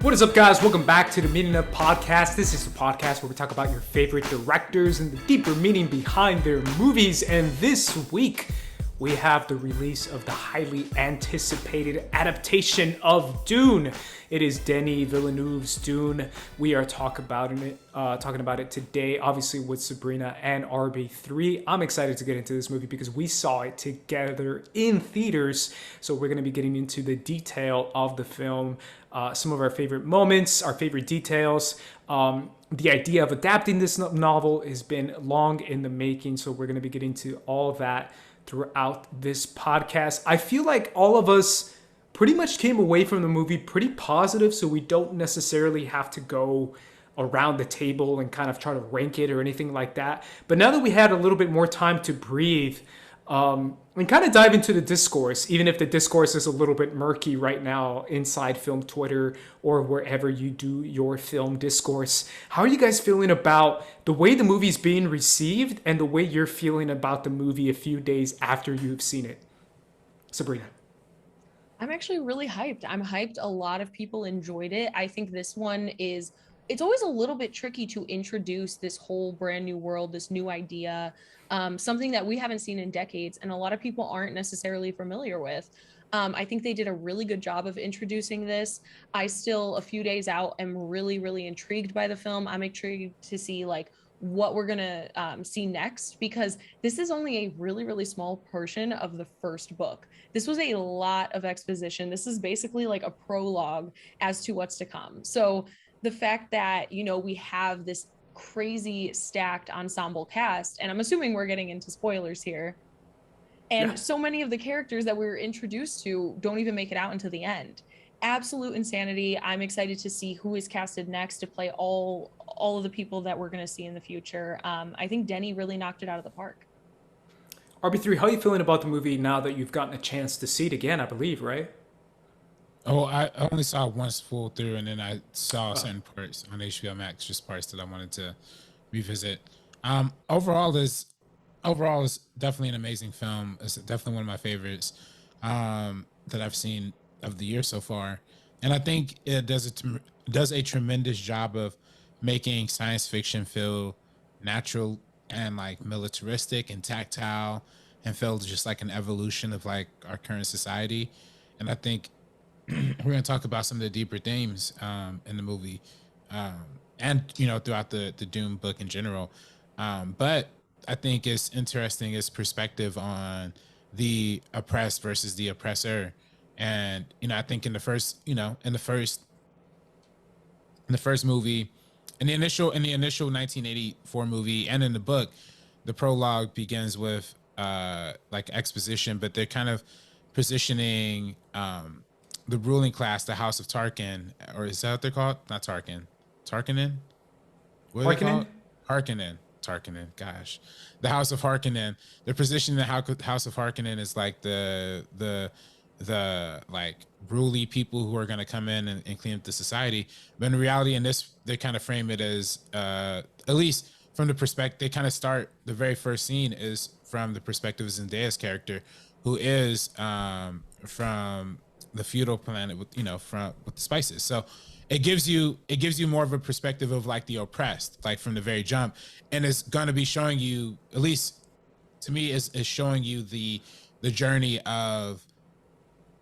What is up, guys? Welcome back to the Meaning Up Podcast. This is the podcast where we talk about your favorite directors and the deeper meaning behind their movies. And this week, we have the release of the highly anticipated adaptation of Dune. It is Denis Villeneuve's Dune. We are talking about it today, obviously with Sabrina and RB3. I'm excited to get into this movie because we saw it together in theaters. So we're going to be getting into the detail of the film, some of our favorite moments, our favorite details. The idea of adapting this novel has been long in the making, so we're going to be getting to all that throughout this podcast. I feel like all of us pretty much came away from the movie pretty positive, so we don't necessarily have to go around the table and kind of try to rank it or anything like that. But now that we had a little bit more time to breathe and kind of dive into the discourse, even if the discourse is a little bit murky right now inside film Twitter or wherever you do your film discourse. How are you guys feeling about the way the movie's being received and the way you're feeling about the movie a few days after you've seen it? Sabrina. I'm actually really hyped. I'm hyped. A lot of people enjoyed it. I think this one it's always a little bit tricky to introduce this whole brand new world, this new idea, something that we haven't seen in decades and a lot of people aren't necessarily familiar with. I think they did a really good job of introducing this. I still, a few days out, am really, really intrigued by the film. I'm intrigued to see what we're gonna see next, because this is only a really, really small portion of the first book. This was a lot of exposition. This is basically like a prologue as to what's to come. So the fact that, we have this crazy stacked ensemble cast, and I'm assuming we're getting into spoilers here, and so many of the characters that we were introduced to don't even make it out until the end. Absolute insanity. I'm excited to see who is casted next to play all of the people that we're going to see in the future. I think Denny really knocked it out of the park. RB3, how are you feeling about the movie now that you've gotten a chance to see it again, I believe, right? Oh, I only saw it once full through, and then I saw certain parts on HBO Max, just parts that I wanted to revisit. Overall is definitely an amazing film. It's definitely one of my favorites that I've seen of the year so far, and I think it does a tremendous job of making science fiction feel natural and like militaristic and tactile, and feel just like an evolution of like our current society. And I think we're going to talk about some of the deeper themes in the movie, and throughout the Dune book in general. But I think it's interesting its perspective on the oppressed versus the oppressor. And I think in the first movie, in the initial 1984 movie, and in the book, the prologue begins with like exposition, but they're kind of positioning the ruling class, the House of Tarkin, or is that what they're called? Not Tarkin. Tarkinen? What are they called? Harkonnen. Tarkinen. Gosh. The House of Harkonnen. They're positioning the House of Harkonnen as like the like ruly people who are going to come in and clean up the society. But in reality, in this, they kind of frame it as, at least from the perspective, they kind of start, the very first scene is from the perspective of Zendaya's character, who is from the feudal planet with the spices. So it gives you more of a perspective of like the oppressed, like from the very jump, and it's going to be showing you, at least to me, is showing you the journey of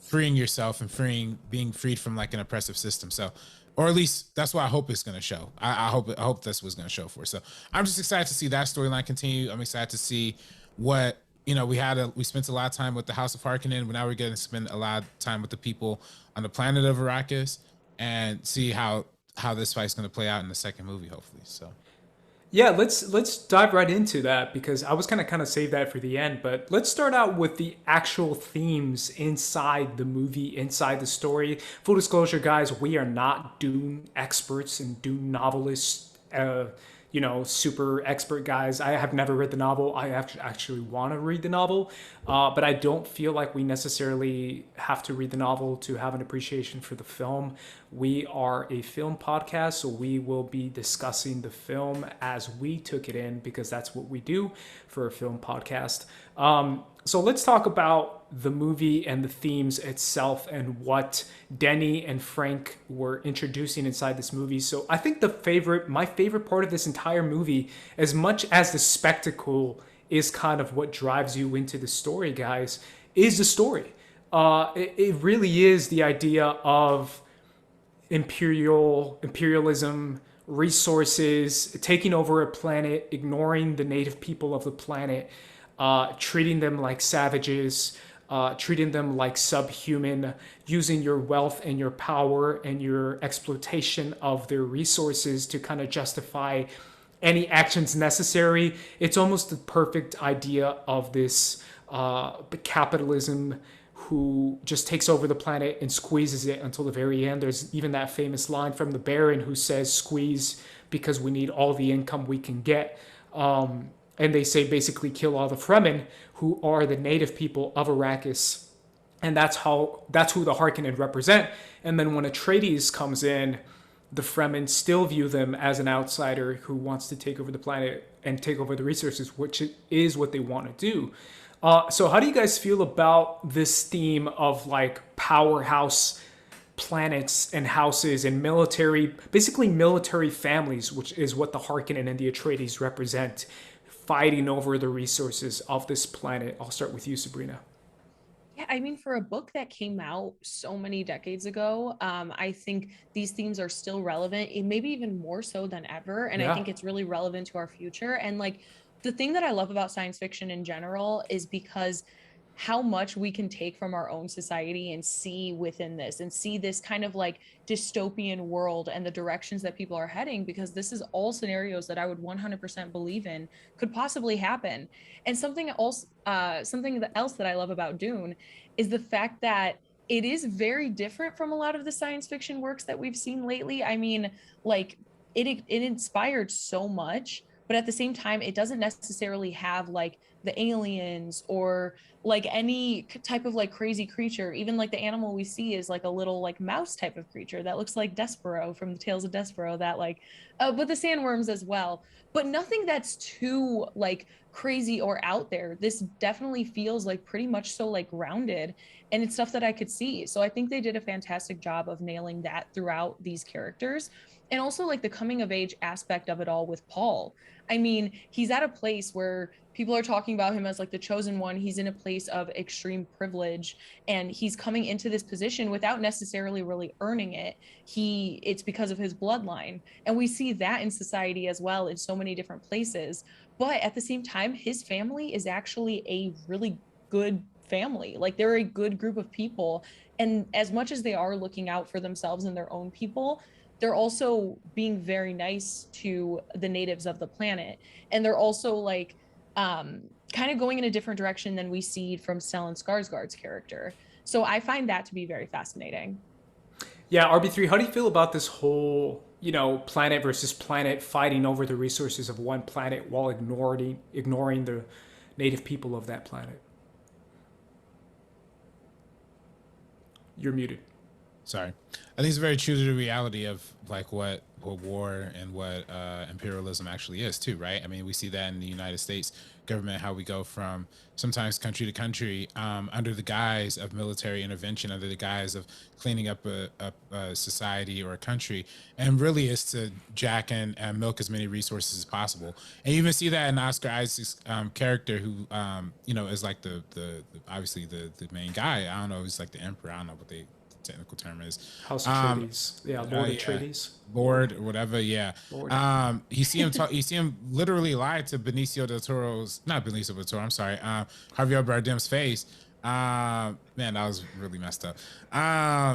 freeing yourself and being freed from like an oppressive system. So, or at least that's what I hope it's going to show. I hope that's what's going to show for. So I'm just excited to see that storyline continue. I'm excited to see what we spent a lot of time with the House of Harkonnen, but now we're going to spend a lot of time with the people on the planet of Arrakis, and see how this fight's going to play out in the second movie, hopefully. So, yeah, let's dive right into that, because I was kind of save that for the end. But let's start out with the actual themes inside the movie, inside the story. Full disclosure, guys, we are not Dune experts and Dune novelists. Super expert guys. I have never read the novel. I actually want to read the novel, but I don't feel like we necessarily have to read the novel to have an appreciation for the film. We are a film podcast, so we will be discussing the film as we took it in, because that's what we do for a film podcast. So let's talk about the movie and the themes itself and what Denny and Frank were introducing inside this movie. So I think my favorite part of this entire movie, as much as the spectacle is kind of what drives you into the story, guys, is the story. It really is the idea of imperialism, resources, taking over a planet, ignoring the native people of the planet, treating them like savages, treating them like subhuman, using your wealth and your power and your exploitation of their resources to kind of justify any actions necessary. It's almost the perfect idea of this capitalism who just takes over the planet and squeezes it until the very end. There's even that famous line from the Baron who says, "Squeeze because we need all the income we can get." And they say basically kill all the Fremen, who are the native people of Arrakis. And that's who the Harkonnen represent. And then when Atreides comes in, the Fremen still view them as an outsider who wants to take over the planet and take over the resources, which is what they want to do. So how do you guys feel about this theme of like powerhouse planets and houses and basically military families, which is what the Harkonnen and the Atreides represent, fighting over the resources of this planet? I'll start with you, Sabrina. Yeah, I mean, for a book that came out so many decades ago, I think these themes are still relevant, maybe even more so than ever. And I think it's really relevant to our future. And like, the thing that I love about science fiction in general is because how much we can take from our own society and see within this and see this kind of like dystopian world and the directions that people are heading, because this is all scenarios that I would 100% believe in could possibly happen. And something else that I love about Dune is the fact that it is very different from a lot of the science fiction works that we've seen lately. I mean, like it inspired so much, but at the same time, it doesn't necessarily have like the aliens or like any type of like crazy creature. Even like the animal we see is like a little like mouse type of creature that looks like Despero from the Tales of Despero, that like, but the sandworms as well. But nothing that's too like crazy or out there. This definitely feels like pretty much so like grounded, and it's stuff that I could see. So I think they did a fantastic job of nailing that throughout these characters. And also like the coming of age aspect of it all with Paul. I mean, he's at a place where people are talking about him as like the chosen one. He's in a place of extreme privilege, and he's coming into this position without necessarily really earning it. It's because of his bloodline. And we see that in society as well in so many different places. But at the same time, his family is actually a really good family. Like they're a good group of people. And as much as they are looking out for themselves and their own people, they're also being very nice to the natives of the planet. And they're also like kind of going in a different direction than we see from Stellan Skarsgård's character. So I find that to be very fascinating. Yeah, RB3, how do you feel about this whole, planet versus planet fighting over the resources of one planet while ignoring the native people of that planet? You're muted. Sorry. I think it's very true to the reality of like what war and what imperialism actually is too, right? I mean, we see that in the United States government, how we go from sometimes country to country under the guise of military intervention, under the guise of cleaning up a society or a country, and really is to jack and milk as many resources as possible. And you even see that in Oscar Isaac's character, who is like the obviously the main guy. I don't know, he's like the emperor. I don't know what the technical term is. House Atreides. Lord Atreides. Lord or whatever, yeah. Lord. You see him literally lie to Benicio del Toro's, not Benicio del Toro, I'm sorry, Javier Bardem's face. Man, that was really messed up.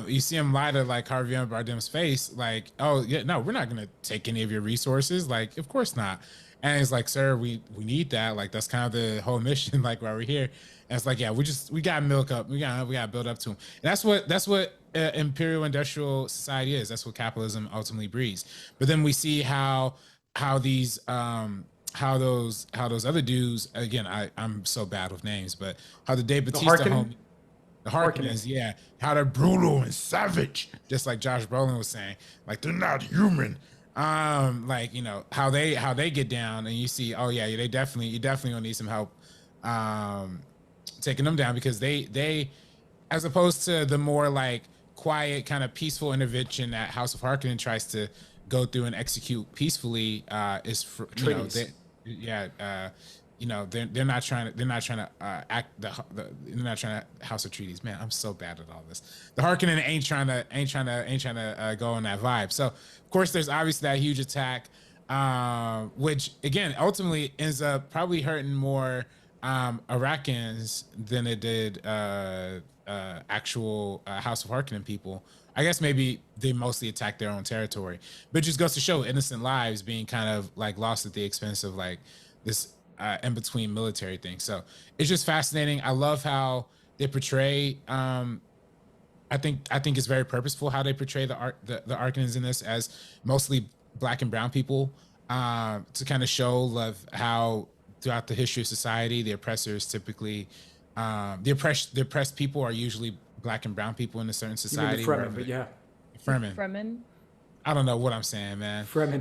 You see him lie to like Javier Bardem's face, like, oh yeah, no, we're not gonna take any of your resources. Like, of course not. And he's like, sir, we need that. Like, that's kind of the whole mission, like why we're here. And it's like, yeah, we gotta milk up. We gotta build up to him. And that's what imperial industrial society is. That's what capitalism ultimately breeds. But then we see how those other dudes, again, I'm so bad with names, but how the Dave Bautista homie, the Harkonnens, yeah, how they're brutal and savage, just like Josh Brolin was saying, like they're not human. Like, how they get down, and you see, oh yeah, you definitely gonna need some help taking them down, because they as opposed to the more like quiet kind of peaceful intervention that House of Harkonnen tries to go through and execute peacefully, is for, they're not trying to act they're not trying to House of Treaties. Man, I'm so bad at all this. The Harkonnen ain't trying to go on that vibe. So of course there's obviously that huge attack, which again ultimately ends up probably hurting more Iraqis than it did actual House of Harkonnen people. I guess maybe they mostly attacked their own territory, but it just goes to show innocent lives being kind of like lost at the expense of like this in between military thing. So it's just fascinating. I love how they portray. I think it's very purposeful how they portray the Harkonnens in this as mostly Black and brown people, to kind of show how throughout the history of society the oppressors typically the oppressed people are usually Black and brown people in a certain society. You mean the Fremen, but yeah. Fremen. I don't know what I'm saying, man. Fremen.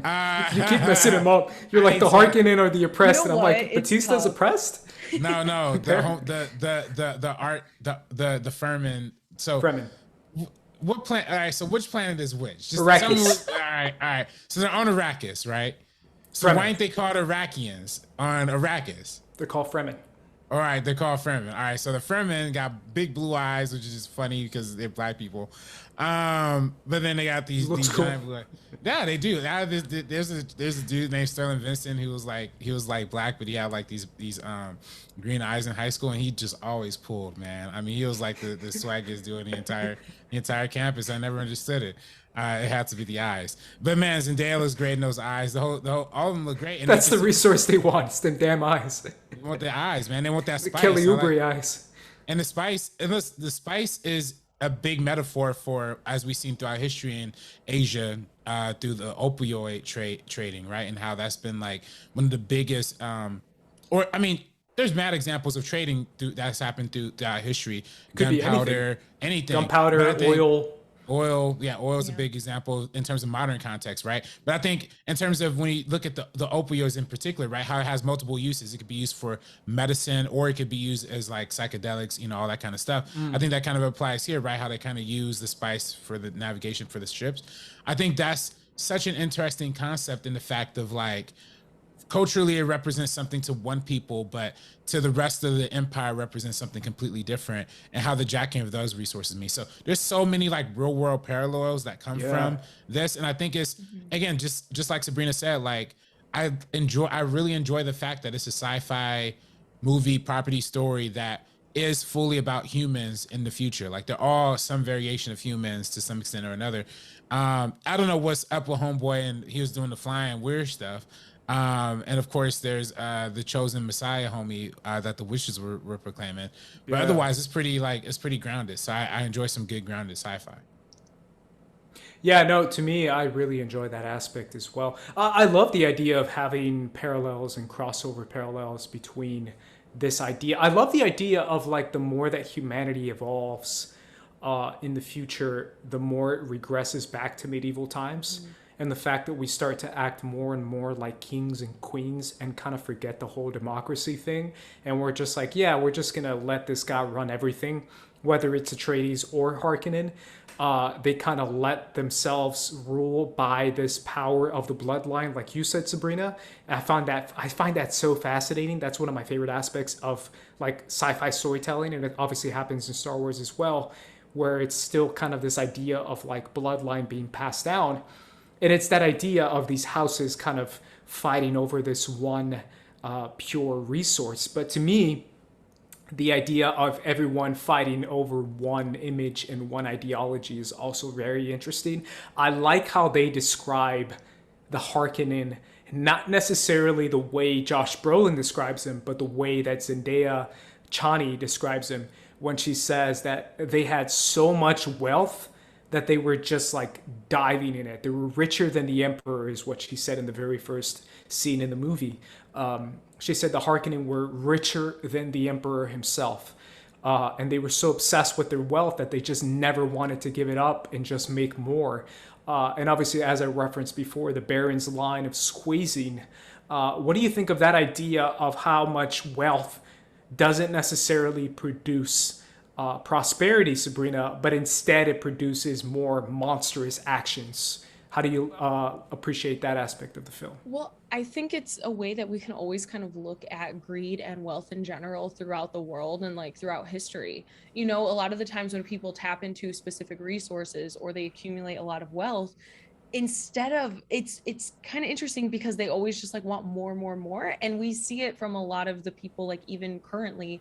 You keep messing him up. You're like the Harkonnen are the oppressed, and I'm like, Batista's oppressed? No, the Fremen. So Fremen. What planet? All right, so which planet is which? Just Arrakis. All right. So they're on Arrakis, right? So Fremen. why ain't they called Iraqians on Arrakis? They're called Fremen. All right, they're called Fremen. All right, so the Fremen got big blue eyes, which is just funny because they're Black people. But then they got these cool. giant blue eyes. Yeah, they do. There's a dude named Sterling Vincent who was like Black, but he had like these green eyes in high school, and he just always pulled, man. I mean, he was like the swaggiest dude in the entire campus. I never understood it. It had to be the eyes. But man, Zendaya looks great in those eyes. The whole all of them look great. And that's the resource they want. It's them damn eyes. They want the eyes, man. They want that spice. The Kelly Oubre eyes. And the spice, the spice is a big metaphor for, as we've seen throughout history in Asia, through the opioid trading, right? And how that's been like one of the biggest, there's mad examples of trading that's happened throughout history. Gunpowder, anything. Gunpowder, oil. Oil is a big example in terms of modern context, right? But I think in terms of when you look at the opioids in particular, right, how it has multiple uses. It could be used for medicine, or it could be used as like psychedelics, all that kind of stuff. I think that kind of applies here, right? How they kind of use the spice for the navigation for the ships. I think that's such an interesting concept in the fact of like, culturally it represents something to one people, but to the rest of the empire represents something completely different, and how the jacking of those resources mean. So there's so many like real world parallels that come from this. And I think it's, again, just like Sabrina said, like I really enjoy the fact that it's a sci-fi movie property story that is fully about humans in the future. Like they're all some variation of humans to some extent or another. I don't know what's up with Homeboy, and he was doing the flying weird stuff. And of course there's the chosen Messiah homie that the witches were proclaiming, but otherwise it's pretty grounded. So I enjoy some good grounded sci-fi. Yeah, no, to me, I really enjoy that aspect as well. I love the idea of having parallels and crossover parallels between this idea. I love the idea of like the more that humanity evolves in the future, the more it regresses back to medieval times. And the fact that we start to act more and more like kings and queens and kind of forget the whole democracy thing. And we're just like, yeah, we're just going to let this guy run everything, whether it's Atreides or Harkonnen. They kind of let themselves rule by this power of the bloodline, like you said, Sabrina. I find that so fascinating. That's one of my favorite aspects of like sci-fi storytelling. And it obviously happens in Star Wars as well, where it's still kind of this idea of like bloodline being passed down. And it's that idea of these houses kind of fighting over this one pure resource. But to me, the idea of everyone fighting over one image and one ideology is also very interesting. I like how they describe the Harkonnen, not necessarily the way Josh Brolin describes him, but the way that Zendaya Chani describes him, when she says that they had so much wealth that they were just like diving in it. They were richer than the Emperor, is what she said in the very first scene in the movie. She said the Harkonnen were richer than the Emperor himself. And they were so obsessed with their wealth that they just never wanted to give it up and just make more. And obviously, as I referenced before, the Baron's line of squeezing. What do you think of that idea of how much wealth doesn't necessarily produce prosperity, Sabrina, but instead it produces more monstrous actions. How do you appreciate that aspect of the film? Well, I think it's a way that we can always kind of look at greed and wealth in general throughout the world and like throughout history. You know, a lot of the times when people tap into specific resources or they accumulate a lot of wealth, instead of it's kind of interesting because they always just like want more, and we see it from a lot of the people, like even currently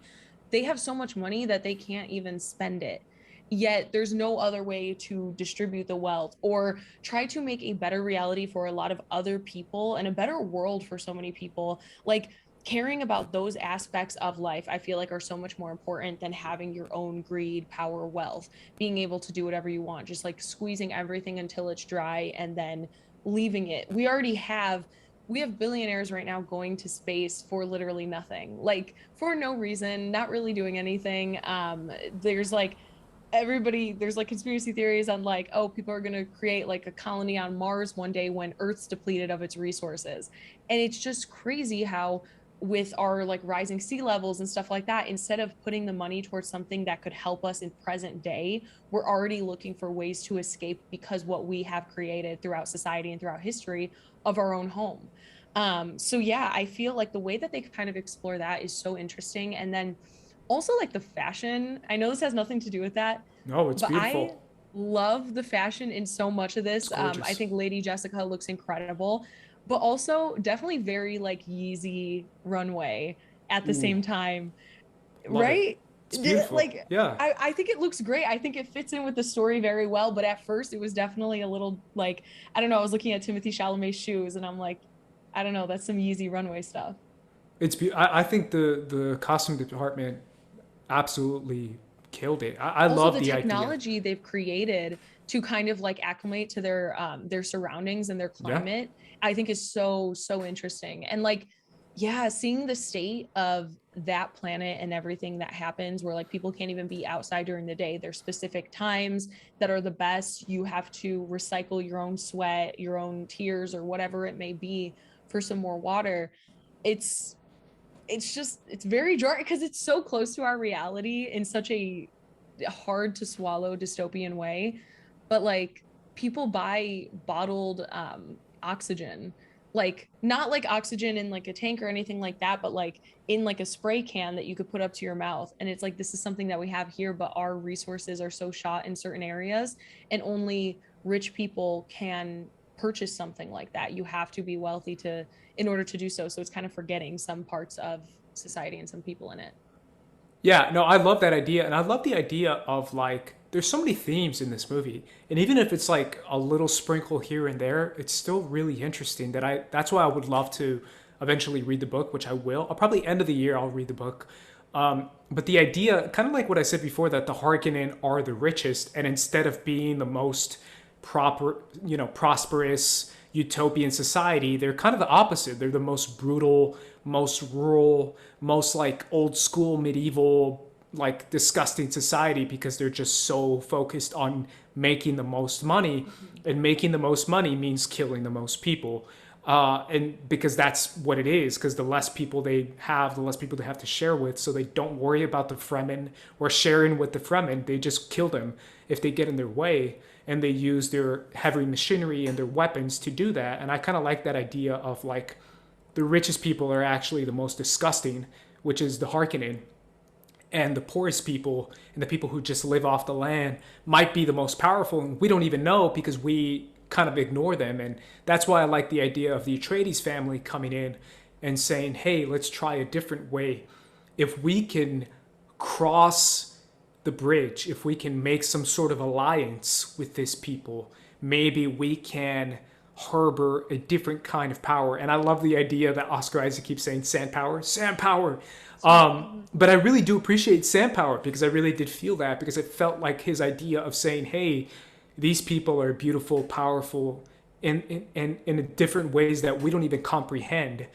they have so much money that they can't even spend it, yet there's no other way to distribute the wealth or try to make a better reality for a lot of other people and a better world for so many people. Like caring about those aspects of life, I feel like are so much more important than having your own greed, power, wealth, being able to do whatever you want, just like squeezing everything until it's dry and then leaving it. We have billionaires right now going to space for literally nothing, like for no reason, not really doing anything. There's like there's like conspiracy theories on like, oh, people are going to create like a colony on Mars one day when Earth's depleted of its resources. And it's just crazy how with our like rising sea levels and stuff like that, instead of putting the money towards something that could help us in present day, we're already looking for ways to escape because what we have created throughout society and throughout history of our own home. So yeah, I feel like the way that they kind of explore that is so interesting. And then also like the fashion, I know this has nothing to do with that, No, it's but I beautiful. love the fashion in so much of It's this. I gorgeous. think Lady Jessica looks incredible, but also definitely very like Yeezy runway at the Ooh, same time, love it. right? It's beautiful. Like Yeah. I think it looks great. I think it fits in with the story very well. But at first, it was definitely a little like, I don't know. I was looking at Timothy Chalamet's shoes, and I'm like, I don't know. That's some Yeezy runway stuff. I think the costume department absolutely killed it. I Also love the the idea. technology they've created to kind of like acclimate to their surroundings and their Yeah. climate, I think is so interesting. And like, yeah, seeing the state of that planet and everything that happens where like people can't even be outside during the day. There's specific times that are the best. You have to recycle your own sweat, your own tears, or whatever it may be for some more water. it's it's just it's very jarring because it's so close to our reality in such a hard to swallow dystopian way. But like people buy bottled oxygen, like not like oxygen in like a tank or anything like that, but like in like a spray can that you could put up to your mouth. And it's like, this is something that we have here, but our resources are so shot in certain areas, and only rich people can purchase something like that. You have to be wealthy to in order to do so. So it's kind of forgetting some parts of society and some people in it. Yeah, no, I love that idea. And I love the idea of like, there's so many themes in this movie. And even if it's like a little sprinkle here and there, it's still really interesting that's why I would love to eventually read the book, which I will. I'll probably end of the year, I'll read the book. But the idea, kind of like what I said before, that the Harkonnen are the richest, and instead of being the most prosperous utopian society, they're kind of the opposite. They're the most brutal, most rural, most like old school medieval, like disgusting society, because they're just so focused on making the most money, and making the most money means killing the most people. And because that's what it is, because the less people they have, the less people they have to share with, so they don't worry about the Fremen or sharing with the Fremen. They just kill them if they get in their way, and they use their heavy machinery and their weapons to do that. And I kind of like that idea of like, the richest people are actually the most disgusting, which is the Harkonnen, and the poorest people and the people who just live off the land might be the most powerful, and we don't even know because we kind of ignore them. And that's why I like the idea of the Atreides family coming in and saying, hey, let's try a different way. If we can cross the bridge, if we can make some sort of alliance with this people, maybe we can harbor a different kind of power. And I love the idea that Oscar Isaac keeps saying sand power, sand power. But I really do appreciate sand power, because I really did feel that, because it felt like his idea of saying, hey, these people are beautiful, powerful in different ways that we don't even comprehend.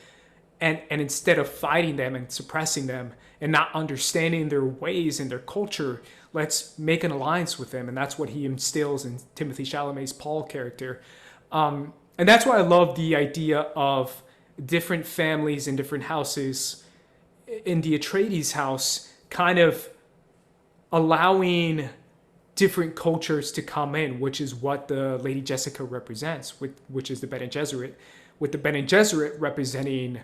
And instead of fighting them and suppressing them and not understanding their ways and their culture, let's make an alliance with them. And that's what he instills in Timothy Chalamet's Paul character. And that's why I love the idea of different families and different houses in the Atreides house, kind of allowing different cultures to come in, which is what the Lady Jessica represents, which is the Bene Gesserit, with the Bene Gesserit representing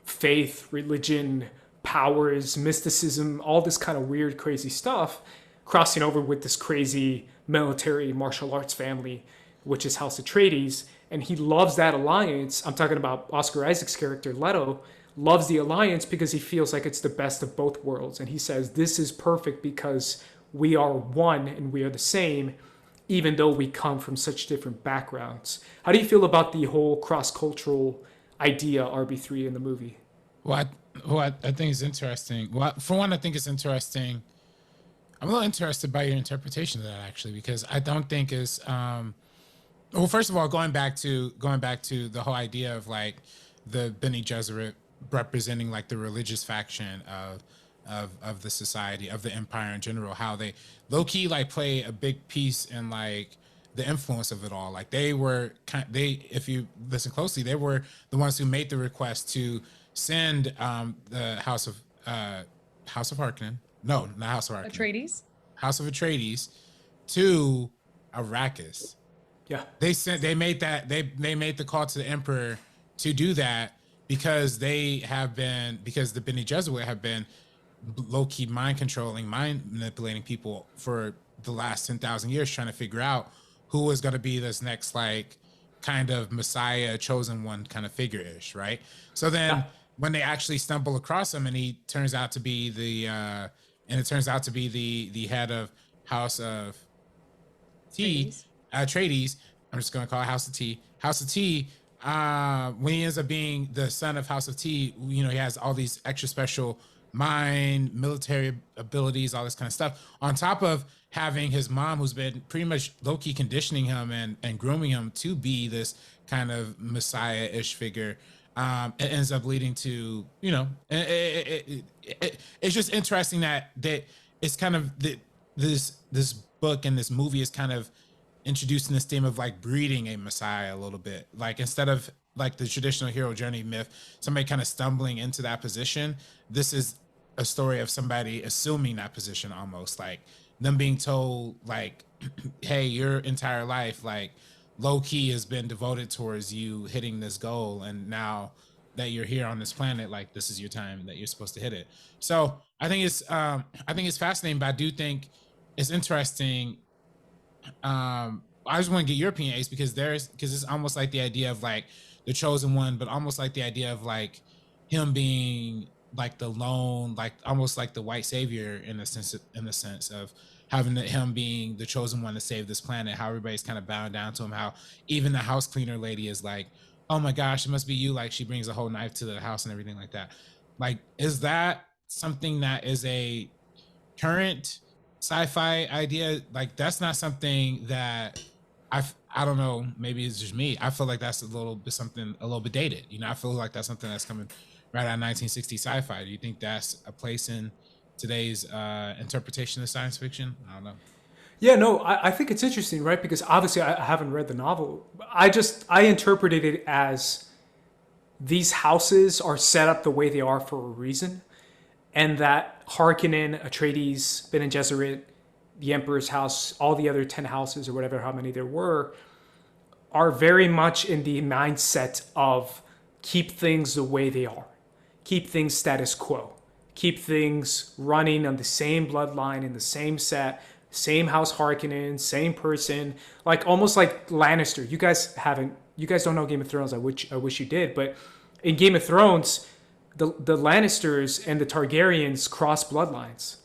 faith, religion, powers, mysticism, all this kind of weird, crazy stuff, crossing over with this crazy military martial arts family, which is House Atreides. And he loves that alliance. I'm talking about Oscar Isaac's character, Leto, loves the alliance because he feels like it's the best of both worlds. And he says, this is perfect because we are one and we are the same, even though we come from such different backgrounds. How do you feel about the whole cross-cultural idea, RB3, in the movie? Well, I think is interesting. Well, for one, I think it's interesting. I'm a little interested by your interpretation of that, actually, because I don't think it's well, first of all, going back to the whole idea of like the Bene Gesserit representing like the religious faction of the society, of the empire in general, how they low-key like play a big piece in like the influence of it all. Like if you listen closely, they were the ones who made the request to send the House of Harkonnen. No, not House of Harkonnen. Atreides. House of Atreides to Arrakis. Yeah. They made the call to the Emperor to do that because the Bene Gesserit have been low-key mind controlling, mind manipulating people for the last 10,000 years, trying to figure out who was going to be this next like kind of Messiah, chosen one kind of figure-ish, right? So then when they actually stumble across him and he turns out to be the head of House of T, Atreides, I'm just going to call it House of T. House of T, when he ends up being the son of House of T, you know, he has all these extra special mind, military abilities, all this kind of stuff, on top of having his mom, who's been pretty much low-key conditioning him and grooming him to be this kind of Messiah-ish figure. It ends up leading to, you know, it's just interesting that it's kind of this book and this movie is kind of introducing this theme of like breeding a Messiah a little bit. Like instead of like the traditional hero journey myth, somebody kind of stumbling into that position, this is a story of somebody assuming that position, almost like them being told like, hey, your entire life, like low key has been devoted towards you hitting this goal. And now that you're here on this planet, like this is your time that you're supposed to hit it. So I think it's fascinating, but I do think it's interesting. I just want to get your opinion, Ace, because it's almost like the idea of like the chosen one, but almost like the idea of like him being like the lone, like almost like the white savior in the sense of having him being the chosen one to save this planet, how everybody's kind of bowing down to him, how even the house cleaner lady is like, oh my gosh, it must be you, like she brings a whole knife to the house and everything like that. Like, is that something that is a current sci-fi idea? Like that's not something that I don't know, maybe it's just me, I feel like that's a little bit dated, you know. I feel like that's something that's coming right out of 1960 sci-fi. Do you think that's a place in today's interpretation of science fiction? I don't know. Yeah, no, I think it's interesting, right? Because obviously I haven't read the novel. I interpreted it as these houses are set up the way they are for a reason, and that Harkonnen, Atreides, Bene Gesserit, the Emperor's house, all the other 10 houses or whatever, how many there were, are very much in the mindset of keep things the way they are. Keep things status quo. Keep things running on the same bloodline, in the same set, same House Harkonnen, same person, like almost like Lannister. You guys don't know Game of Thrones. I wish you did, but in Game of Thrones, the Lannisters and the Targaryens cross bloodlines.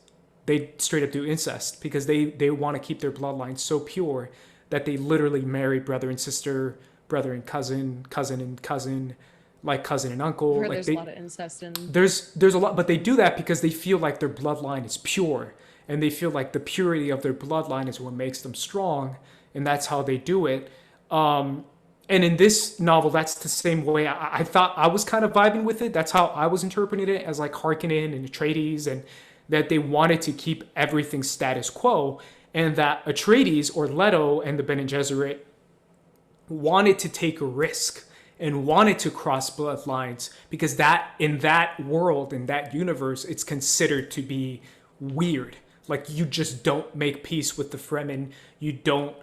They straight up do incest because they want to keep their bloodline so pure that they literally marry brother and sister, brother and cousin, cousin and cousin, like cousin and uncle. Like there's a lot of incest in. There's a lot, but they do that because they feel like their bloodline is pure, and they feel like the purity of their bloodline is what makes them strong, and that's how they do it. And in this novel, that's the same way. I thought I was kind of vibing with it. That's how I was interpreting it, as like Harkonnen and Atreides, and that they wanted to keep everything status quo, and that Atreides or Leto and the Bene Gesserit wanted to take a risk and wanted to cross bloodlines because that in that world, in that universe, it's considered to be weird. Like you just don't make peace with the Fremen. You don't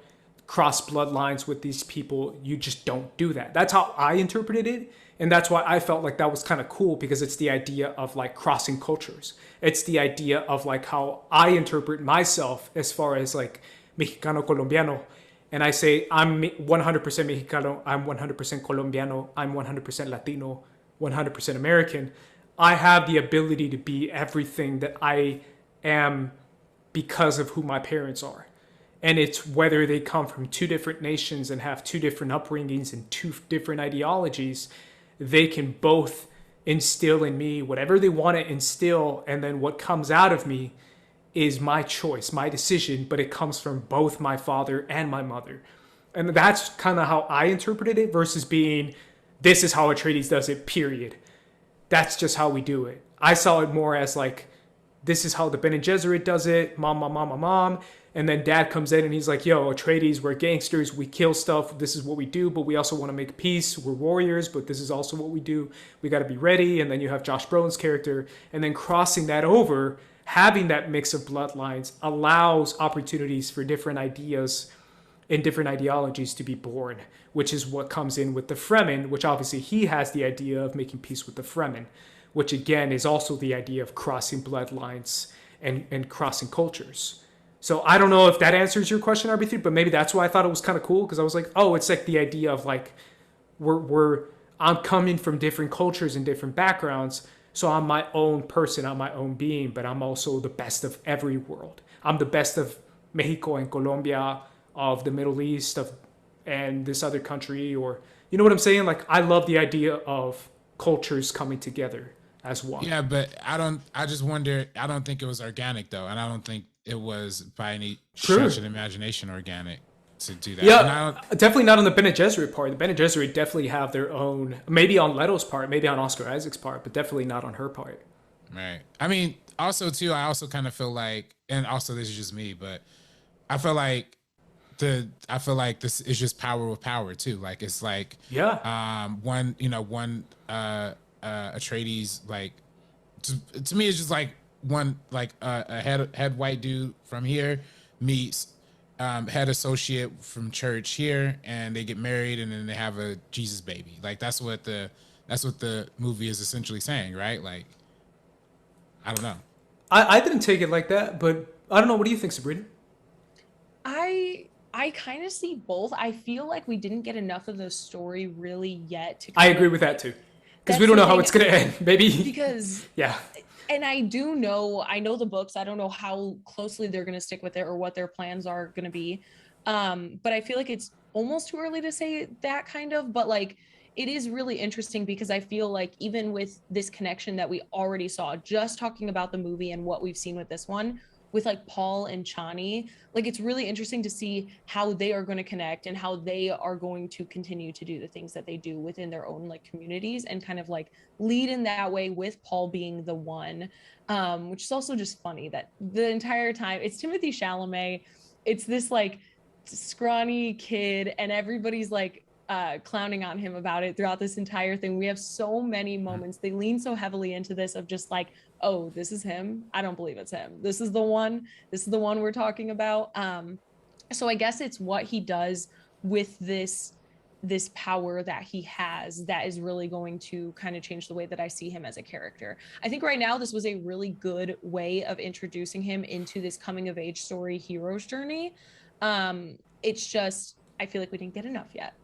cross bloodlines with these people. You just don't do that. That's how I interpreted it. And that's why I felt like that was kind of cool, because it's the idea of like crossing cultures. It's the idea of like how I interpret myself as far as like Mexicano Colombiano. And I say I'm 100% Mexicano, I'm 100% Colombiano, I'm 100% Latino, 100% American. I have the ability to be everything that I am because of who my parents are. And it's whether they come from two different nations and have two different upbringings and two different ideologies, they can both instill in me whatever they want to instill. And then what comes out of me is my choice, my decision, but it comes from both my father and my mother. And that's kind of how I interpreted it, versus being, this is how Atreides does it, period. That's just how we do it. I saw it more as like, this is how the Bene Gesserit does it, mom. And then dad comes in and he's like, yo, Atreides, we're gangsters, we kill stuff, this is what we do, but we also want to make peace, we're warriors, but this is also what we do, we got to be ready. And then you have Josh Brolin's character, and then crossing that over, having that mix of bloodlines allows opportunities for different ideas and different ideologies to be born, which is what comes in with the Fremen, which obviously he has the idea of making peace with the Fremen, which again is also the idea of crossing bloodlines and crossing cultures. So I don't know if that answers your question, RB3, but maybe that's why I thought it was kind of cool, because I was like, oh, it's like the idea of like, I'm coming from different cultures and different backgrounds, so I'm my own person, I'm my own being, but I'm also the best of every world. I'm the best of Mexico and Colombia, of the Middle East, and this other country, or, you know what I'm saying? Like, I love the idea of cultures coming together as one. Yeah, but I just wonder, I don't think it was organic though, and I don't think it was by any stretch of imagination organic to do that. Yeah, definitely not on the Bene Gesserit part. The Bene Gesserit definitely have their own, maybe on Leto's part, maybe on Oscar Isaac's part, but definitely not on her part. Right. I mean, also too, I also kind of feel like, and also this is just me, but I feel like this is just power with power too. Like it's like, one Atreides, like to me it's just like one, like a head white dude from here meets head associate from church here, and they get married, and then they have a Jesus baby. Like that's what the movie is essentially saying, right? Like, I don't know. I didn't take it like that, but I don't know. What do you think, Sabrina? I kind of see both. I feel like we didn't get enough of the story really yet. I agree with that too, because we don't know how it's going to end. Maybe because yeah. And I know the books. I don't know how closely they're going to stick with it or what their plans are going to be. But I feel like it's almost too early to say that kind of, but like it is really interesting, because I feel like even with this connection that we already saw, just talking about the movie and what we've seen with this one, with like Paul and Chani, like it's really interesting to see how they are going to connect and how they are going to continue to do the things that they do within their own like communities, and kind of like lead in that way, with Paul being the one, which is also just funny that the entire time it's Timothée Chalamet, it's this like scrawny kid, and everybody's like clowning on him about it throughout this entire thing. We have so many moments. They lean so heavily into this of just like, oh, this is him. I don't believe it's him. This is the one. This is the one we're talking about. So I guess it's what he does with this power that he has that is really going to kind of change the way that I see him as a character. I think right now this was a really good way of introducing him into this coming of age story hero's journey. It's just, I feel like we didn't get enough yet.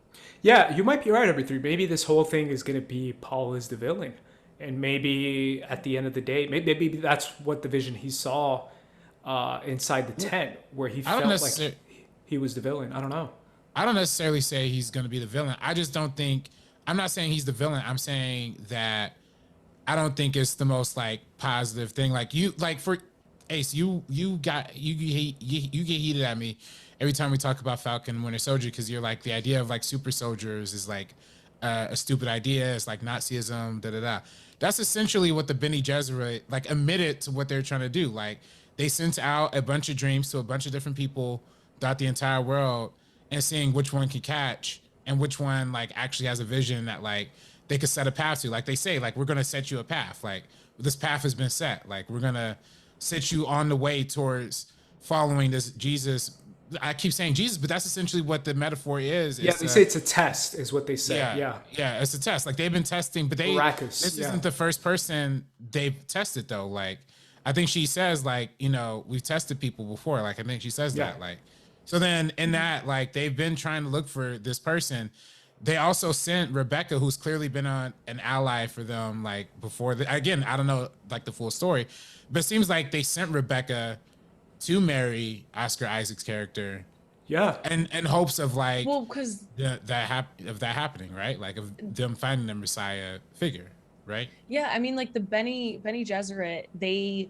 Yeah, you might be right, RB3. Maybe this whole thing is going to be Paul is the villain. And maybe at the end of the day, maybe that's what the vision he saw inside the tent, where he felt like he was the villain. I don't know. I don't necessarily say he's going to be the villain. I just don't think, I'm not saying he's the villain. I'm saying that I don't think it's the most like positive thing. Like you, like for Ace, you get heated at me every time we talk about Falcon and Winter Soldier, because you're like, the idea of like super soldiers is like a stupid idea. It's like Nazism, da-da-da. That's essentially what the Bene Gesserit like admitted to what they're trying to do. Like they sent out a bunch of dreams to a bunch of different people throughout the entire world, and seeing which one can catch and which one like actually has a vision that like they could set a path to. Like they say, like, we're gonna set you a path. Like this path has been set. Like we're gonna set you on the way towards following this Jesus. I keep saying Jesus, but that's essentially what the metaphor is. Yeah, they say it's a test, is what they say. Yeah, it's a test. Like they've been testing, but this isn't the first person they've tested though. Like I think she says, like, you know, we've tested people before. Like I think she says that. Like, so then in that, like, they've been trying to look for this person. They also sent Rebecca, who's clearly been an ally for them, like before. Again, I don't know like the full story, but it seems like they sent Rebecca to marry Oscar Isaac's character. Yeah. And in hopes of like, well, because that happening, right? Like of them finding the Messiah figure, right? Yeah, I mean, like the Bene Gesserit, they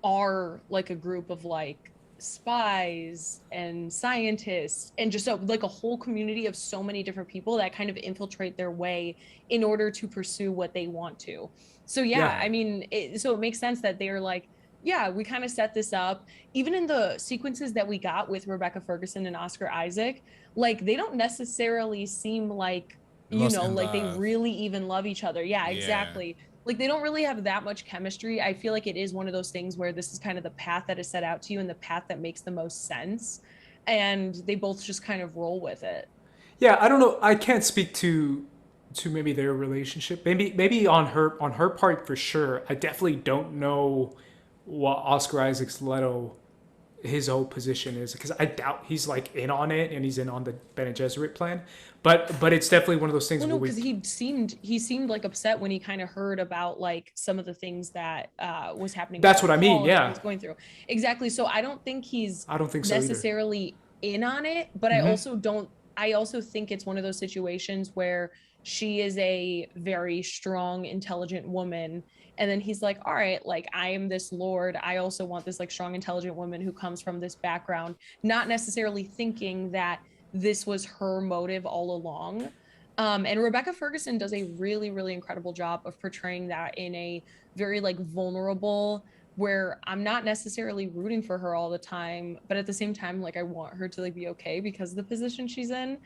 are like a group of like spies and scientists and just like a whole community of so many different people that kind of infiltrate their way in order to pursue what they want to. So I mean, so it makes sense that they're like, yeah, we kind of set this up. Even in the sequences that we got with Rebecca Ferguson and Oscar Isaac, like they don't necessarily seem like, you know, like they really even love each other. Yeah, exactly. Like they don't really have that much chemistry. I feel like it is one of those things where this is kind of the path that is set out to you and the path that makes the most sense. And they both just kind of roll with it. Yeah, I don't know. I can't speak to maybe their relationship. Maybe on her part for sure. I definitely don't know what Oscar Isaac's his whole position is, because I doubt he's like in on it and he's in on the Bene Gesserit plan. But it's definitely one of those things. Well, no, because he seemed like upset when he kind of heard about like some of the things that was happening. That's what I mean. Yeah, he's going through exactly. So I don't think so necessarily either. In on it, but I also don't. I also think it's one of those situations where she is a very strong, intelligent woman. And then he's like, all right, like I am this lord. I also want this like strong, intelligent woman who comes from this background, not necessarily thinking that this was her motive all along. And Rebecca Ferguson does a really, really incredible job of portraying that in a very like vulnerable, where I'm not necessarily rooting for her all the time, but at the same time, like I want her to like be okay because of the position she's in.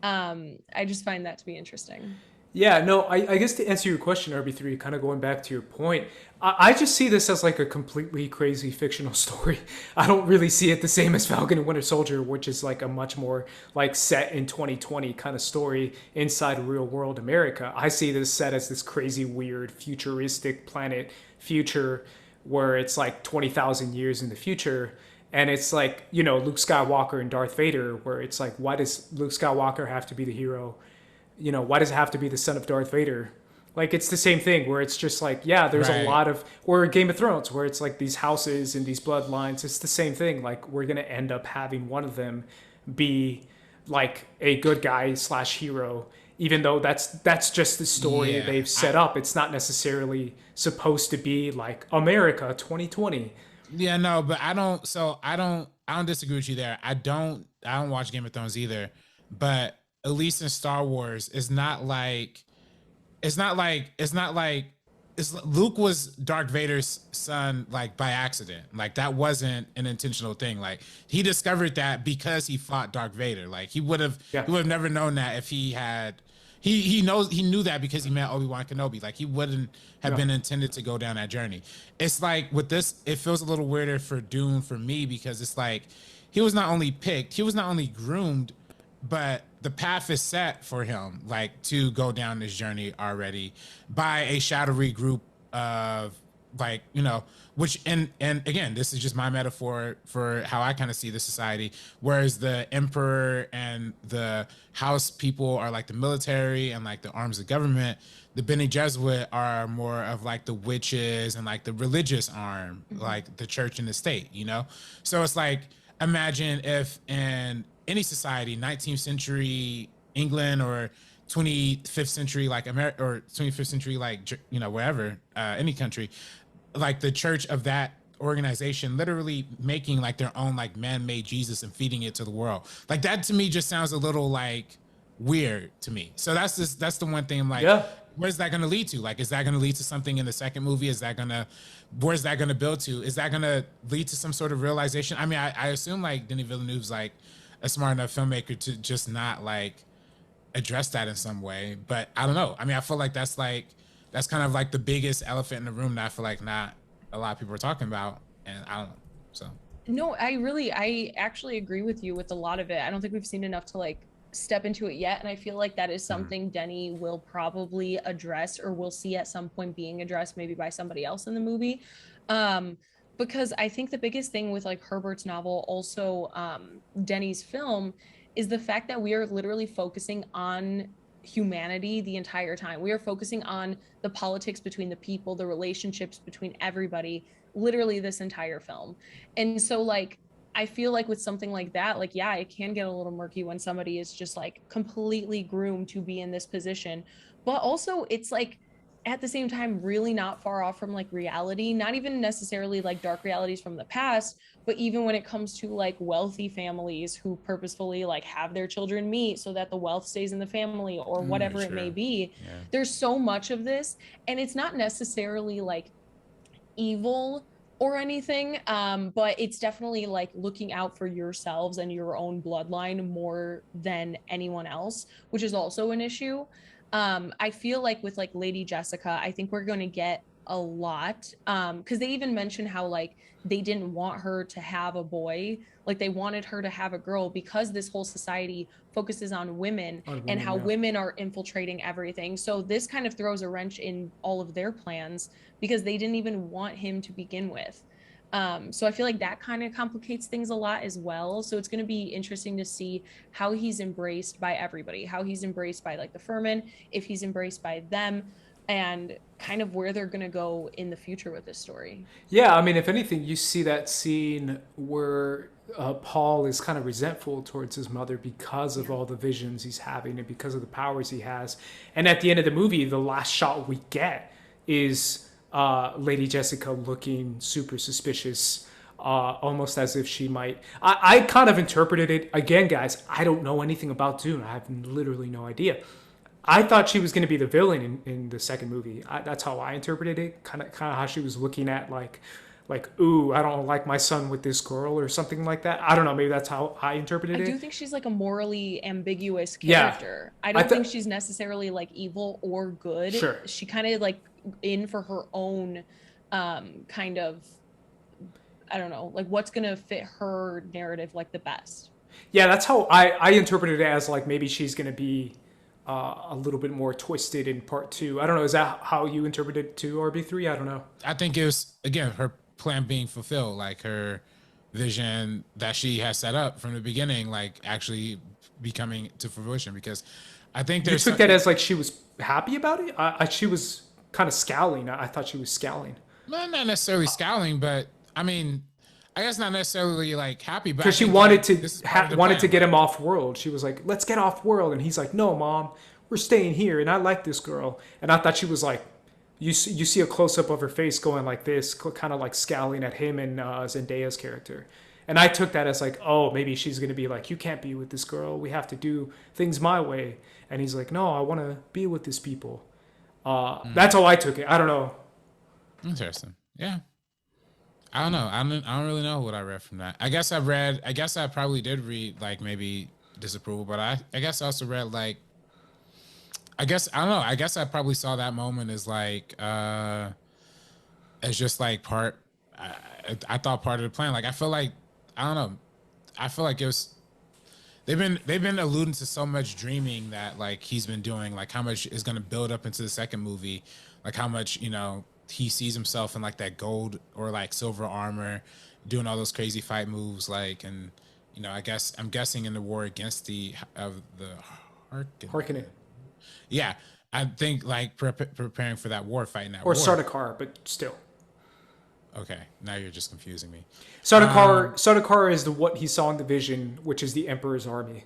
I just find that to be interesting. Yeah, no, I guess to answer your question, RB3, kind of going back to your point, I just see this as like a completely crazy fictional story. I don't really see it the same as Falcon and Winter Soldier, which is like a much more like set in 2020 kind of story inside real world America. I see this set as this crazy, weird, futuristic planet future where it's like 20,000 years in the future. And it's like, you know, Luke Skywalker and Darth Vader, where it's like, why does Luke Skywalker have to be the hero? You know, why does it have to be the son of Darth Vader? Like, it's the same thing where it's just like, yeah, there's a lot of, or Game of Thrones, where it's like these houses and these bloodlines. It's the same thing. Like, we're going to end up having one of them be like a good guy / hero, even though that's just the story they've set up. It's not necessarily supposed to be like America 2020. Yeah, no, but I don't disagree with you there. I don't watch Game of Thrones either, but at least in Star Wars, it's not like Luke was Darth Vader's son, like by accident. Like that wasn't an intentional thing. Like he discovered that because he fought Darth Vader. Like he would have never known that if he had. He knew that because he met Obi-Wan Kenobi. Like he wouldn't have been intended to go down that journey. It's like with this, it feels a little weirder for Dune for me, because it's like he was not only picked, he was not only groomed, but the path is set for him, like to go down this journey already by a shadowy group of, like, you know, which and again, this is just my metaphor for how I kind of see the society. Whereas the emperor and the house people are like the military and like the arms of government, the Bene Gesserit are more of like the witches and like the religious arm, like the church and the state, you know? So it's like, imagine if in any society, 19th century England or 25th century like America, or 25th century like, you know, wherever, any country, like the church of that organization literally making like their own like man-made Jesus and feeding it to the world. Like that to me just sounds a little like weird to me. So that's the one thing I'm like, where's that going to lead to? Like, is that going to lead to something in the second movie? Where's that going to build to? Is that going to lead to some sort of realization? I mean, I assume like Denis Villeneuve's like a smart enough filmmaker to just not like address that in some way. But I don't know. I mean, I feel like that's kind of like the biggest elephant in the room that I feel like not a lot of people are talking about, and I don't know. So No, I actually agree with you with a lot of it. I don't think we've seen enough to like step into it yet. And I feel like that is something Denny will probably address, or we'll see at some point being addressed, maybe by somebody else in the movie. Um, because I think the biggest thing with like Herbert's novel, also Denny's film, is the fact that we are literally focusing on humanity the entire time. We are focusing on the politics between the people, the relationships between everybody, literally this entire film. And so like I feel like with something like that, like, yeah, it can get a little murky when somebody is just like completely groomed to be in this position. But also, it's like at the same time, really not far off from like reality, not even necessarily like dark realities from the past, but even when it comes to like wealthy families who purposefully like have their children meet so that the wealth stays in the family or whatever it may be. Yeah. There's so much of this, and it's not necessarily like evil or anything, but it's definitely like looking out for yourselves and your own bloodline more than anyone else, which is also an issue. I feel like with like Lady Jessica, I think we're going to get a lot, because they even mentioned how like they didn't want her to have a boy, like they wanted her to have a girl, because this whole society focuses on women, and how women are infiltrating everything. So this kind of throws a wrench in all of their plans, because they didn't even want him to begin with. So I feel like that kind of complicates things a lot as well. So it's going to be interesting to see how he's embraced by everybody, how he's embraced by like the Furman, if he's embraced by them, and kind of where they're going to go in the future with this story. Yeah, I mean, if anything, you see that scene where Paul is kind of resentful towards his mother because of all the visions he's having and because of the powers he has. And at the end of the movie, the last shot we get is Lady Jessica looking super suspicious, almost as if she might. I kind of interpreted it, again, guys, I don't know anything about Dune. I have literally no idea. I thought she was going to be the villain in the second movie. That's how I interpreted it. Kind of how she was looking at like, ooh, I don't like my son with this girl or something like that. I don't know. Maybe that's how I interpreted it. I do think she's like a morally ambiguous character. Yeah. I don't think she's necessarily like evil or good. Sure. She kind of like in for her own kind of, I don't know, like what's going to fit her narrative like the best. Yeah, that's how I interpreted it, as like maybe she's going to be a little bit more twisted in part two. I don't know. Is that how you interpreted it too, RB3? I don't know. I think it was, again, her plan being fulfilled, like her vision that she has set up from the beginning, like actually becoming to fruition. Because I think you took that as like she was happy about it. She was kind of scowling. I thought she was scowling. Well, not necessarily scowling, but I mean, I guess not necessarily like happy, but because she wanted to get him off world. She was like, "Let's get off world," and he's like, "No, Mom, we're staying here." And I like this girl, and I thought she was like, you see a close up of her face going like this, kind of like scowling at him and Zendaya's character, and I took that as like, oh, maybe she's gonna be like, "You can't be with this girl. We have to do things my way." And he's like, "No, I want to be with these people." That's how I took it. I don't know. Interesting. Yeah. I don't know. I don't really know what I read from that. I guess I probably did read like maybe disapproval, but I guess I also read like, I don't know. I guess I probably saw that moment as like, as just like I thought part of the plan. Like, I feel like, I don't know. I feel like it was, they've been alluding to so much dreaming that like he's been doing, like how much is going to build up into the second movie, like how much, he sees himself in like that gold or like silver armor doing all those crazy fight moves, like, and I'm guessing in the war against the Harkonnen. Yeah, I think like preparing for that war, fighting that war. Or Sardaukar, but still. Okay, now you're just confusing me. Sardaukar is what he saw in the vision, which is the Emperor's army.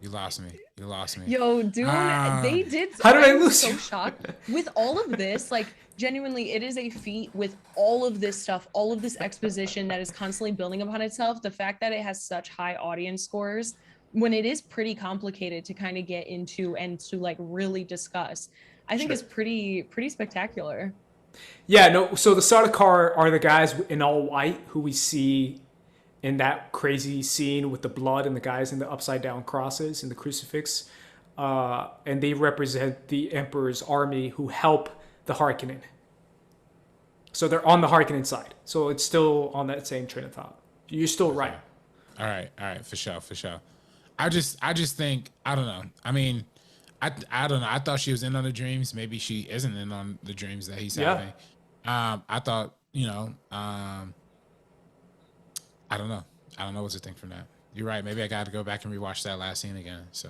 You lost me. Yo, Dune, they did. How did I lose? So shocked with all of this. Like, genuinely, it is a feat with all of this stuff, all of this exposition that is constantly building upon itself. The fact that it has such high audience scores, when it is pretty complicated to kind of get into and to like really discuss, I think is pretty spectacular. Yeah, no. So the Sardaukar are the guys in all white who we see in that crazy scene with the blood and the guys in the upside down crosses and the crucifix. And they represent the Emperor's army who help the Harkonnen. So they're on the Harkonnen side. So it's still on that same train of thought. You're still right. All right, for sure. I just think, I don't know. I mean, I don't know. I thought she was in on the dreams. Maybe she isn't in on the dreams that he's having. I thought, I don't know. I don't know what to think from that. You're right. Maybe I got to go back and rewatch that last scene again. So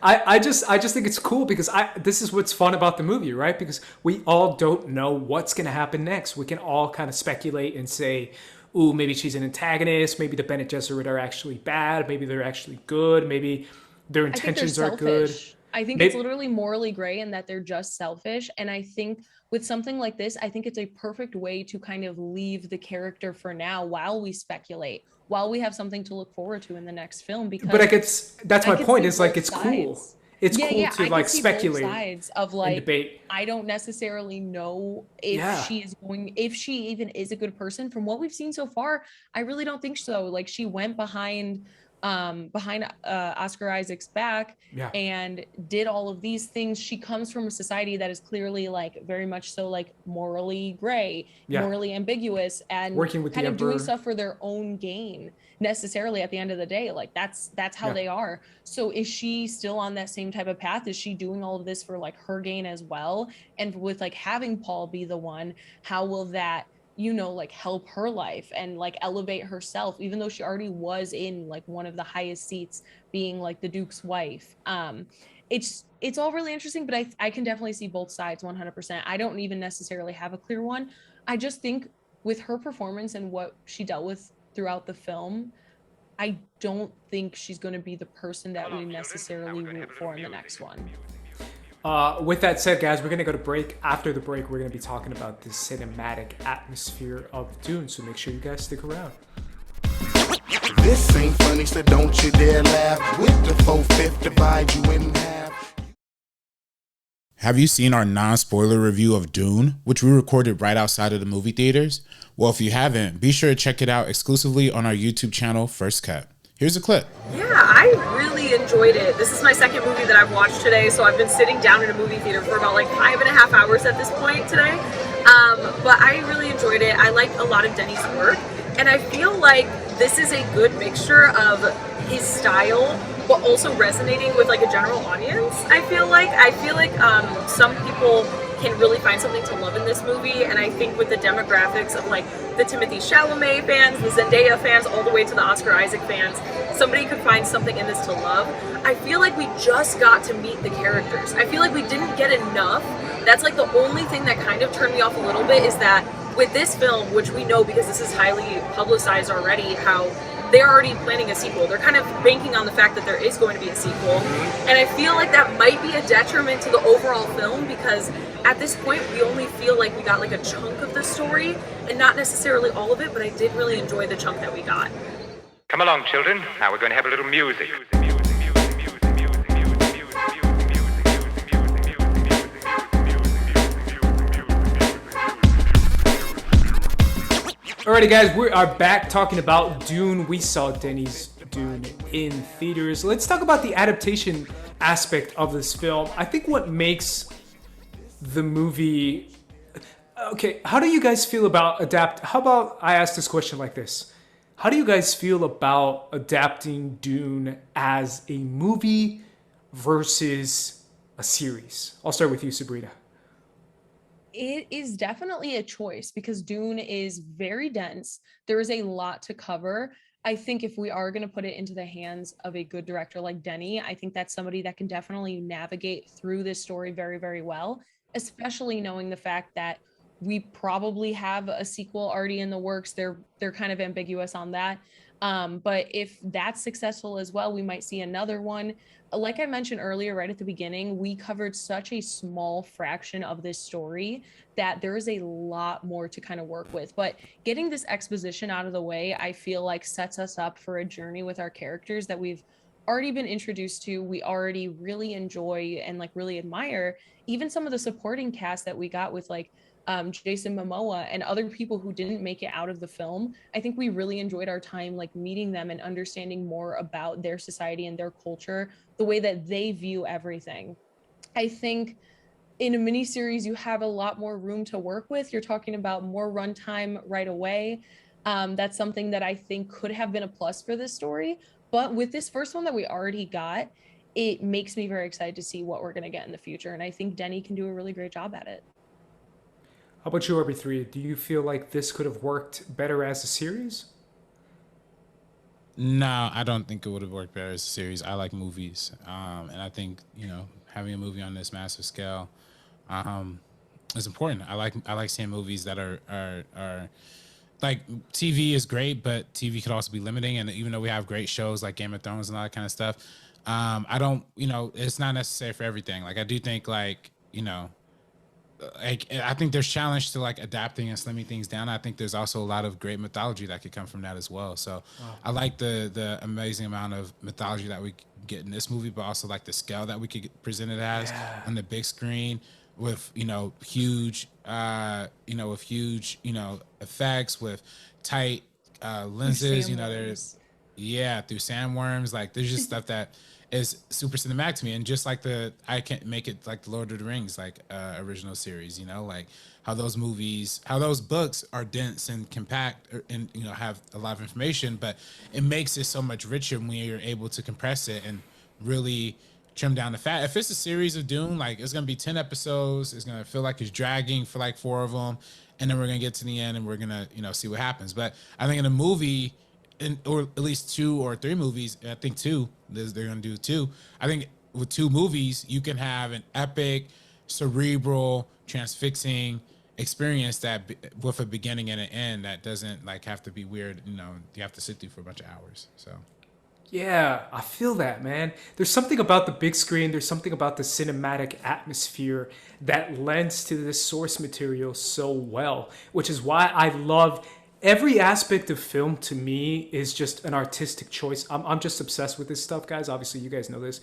I just think it's cool because this is what's fun about the movie, right? Because we all don't know what's going to happen next. We can all kind of speculate and say, ooh, maybe she's an antagonist. Maybe the Bene Gesserit are actually bad. Maybe they're actually good. Maybe their intentions are good. I think it's literally morally gray in that they're just selfish. And I think with something like this, I think it's a perfect way to kind of leave the character for now while we speculate, while we have something to look forward to in the next film. Because that's my point. Is like, it's cool. It's cool to like speculate sides of like, and debate. I don't necessarily know if if she even is a good person. From what we've seen so far, I really don't think so. Like, she went behind Oscar Isaac's back and did all of these things. She comes from a society that is clearly like very much so like morally gray, morally ambiguous, and working with kind the of doing Emperor. stuff for their own gain necessarily at the end of the day. Like that's how they are. So is she still on that same type of path? Is she doing all of this for like her gain as well? And with like having Paul be the one, how will that like help her life and like elevate herself, even though she already was in like one of the highest seats, being like the Duke's wife. It's all really interesting, but I can definitely see both sides 100%. I don't even necessarily have a clear one. I just think with her performance and what she dealt with throughout the film, I don't think she's going to be the person that we necessarily root for in the next one. With that said, guys, we're going to go to break. After the break, we're going to be talking about the cinematic atmosphere of Dune, so make sure you guys stick around. This ain't funny, so don't you dare laugh. With the 4/5 divide you in half. Have you seen our non-spoiler review of Dune, which we recorded right outside of the movie theaters? Well, if you haven't, be sure to check it out exclusively on our YouTube channel, First Cut. Here's a clip. Yeah, I really enjoyed it. This is my second movie that I've watched today, so I've been sitting down in a movie theater for about like 5.5 hours at this point today. But I really enjoyed it. I liked a lot of Denis' work, and I feel like this is a good mixture of his style, but also resonating with like a general audience. I feel like some people can really find something to love in this movie, and I think with the demographics of like the Timothée Chalamet fans, the Zendaya fans, all the way to the Oscar Isaac fans, somebody could find something in this to love. I feel like we just got to meet the characters. I feel like we didn't get enough. That's like the only thing that kind of turned me off a little bit, is that with this film, which we know because this is highly publicized already, how they're already planning a sequel. They're kind of banking on the fact that there is going to be a sequel. And I feel like that might be a detriment to the overall film, because at this point we only feel like we got like a chunk of the story and not necessarily all of it, but I did really enjoy the chunk that we got. Come along, children. Now we're going to have a little music. Alrighty, guys, we are back talking about Dune. We saw Denis Dune in theaters. Let's talk about the adaptation aspect of this film. I think what makes the movie... Okay, how do you guys feel about How about I ask this question like this? How do you guys feel about adapting Dune as a movie versus a series? I'll start with you, Sabrina. It is definitely a choice because Dune is very dense. There is a lot to cover. I think if we are going to put it into the hands of a good director like Denis, I think that's somebody that can definitely navigate through this story very, very well, especially knowing the fact that we probably have a sequel already in the works. They're kind of ambiguous on that. But if that's successful as well, we might see another one. Like I mentioned earlier, right at the beginning, we covered such a small fraction of this story that there is a lot more to kind of work with. But getting this exposition out of the way, I feel like sets us up for a journey with our characters that we've already been introduced to, we already really enjoy and like really admire. Even some of the supporting cast that we got with like Jason Momoa, and other people who didn't make it out of the film. I think we really enjoyed our time like meeting them and understanding more about their society and their culture, the way that they view everything. I think in a miniseries, you have a lot more room to work with. You're talking about more runtime right away. That's something that I think could have been a plus for this story. But with this first one that we already got, it makes me very excited to see what we're going to get in the future. And I think Denny can do a really great job at it. How about you, RB3? Do you feel like this could have worked better as a series? No, I don't think it would have worked better as a series. I like movies, and I think having a movie on this massive scale is important. I like seeing movies that are like TV is great, but TV could also be limiting. And even though we have great shows like Game of Thrones and all that kind of stuff, I don't it's not necessary for everything. Like I do think I think there's challenge to like adapting and slimming things down. I think there's also a lot of great mythology that could come from that as well. So I like the amazing amount of mythology that we get in this movie, but also like the scale that we could present it as on the big screen with huge effects, with tight lenses. Through sandworms. Like there's just stuff that is super cinematic to me, and just like I can't make it like the Lord of the Rings like original series, like how those books are dense and compact and have a lot of information, but it makes it so much richer when you're able to compress it and really trim down the fat. If it's a series of Dune, like it's gonna be 10 episodes, it's gonna feel like it's dragging for like 4 of them, and then we're gonna get to the end and we're gonna see what happens. But I think in a movie, or at least 2 or 3 movies, I think 2, they're going to do 2. I think with 2 movies, you can have an epic, cerebral, transfixing experience that with a beginning and an end that doesn't like have to be weird. You have to sit through for a bunch of hours. So. Yeah, I feel that, man. There's something about the big screen, there's something about the cinematic atmosphere that lends to this source material so well, which is why I love every aspect of film. To me is just an artistic choice. I'm just obsessed with this stuff, guys. Obviously, you guys know this.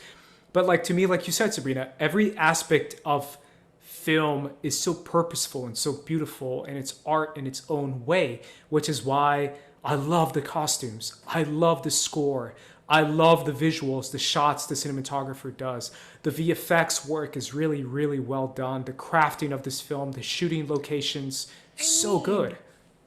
But like to me, like you said, Sabrina, every aspect of film is so purposeful and so beautiful, and it's art in its own way, which is why I love the costumes. I love the score. I love the visuals, the shots the cinematographer does. The VFX work is really, really well done. The crafting of this film, the shooting locations, so good.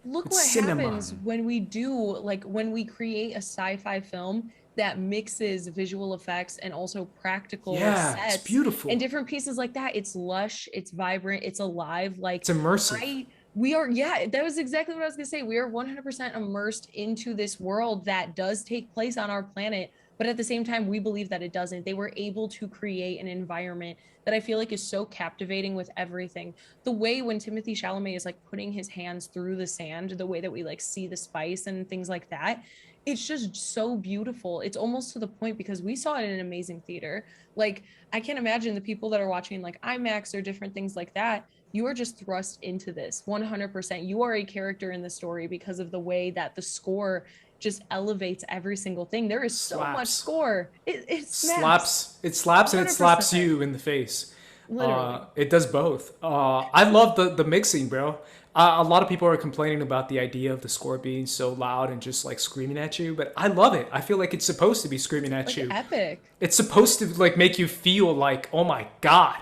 Look It's what cinema. happens when we create a sci-fi film that mixes visual effects and also practical sets. It's beautiful. And different pieces like that. It's lush, it's vibrant, it's alive. Like it's immersive. That was exactly what I was gonna say. We are 100% immersed into this world that does take place on our planet, but at the same time, we believe that it doesn't. They were able to create an environment that I feel like is so captivating with everything. The way when Timothée Chalamet is like putting his hands through the sand, the way that we like see the spice and things like that, it's just so beautiful. It's almost to the point, because we saw it in an amazing theater. Like I can't imagine the people that are watching like IMAX or different things like that. You are just thrust into this 100%. You are a character in the story because of the way that the score just elevates every single thing. There is so much score. It slaps. It slaps and 100%. It slaps you in the face. Literally. It does both. I love the mixing, bro. A lot of people are complaining about the idea of the score being so loud and just like screaming at you, but I love it. I feel like it's supposed to be screaming at you. Epic. It's supposed to like make you feel like, oh my God,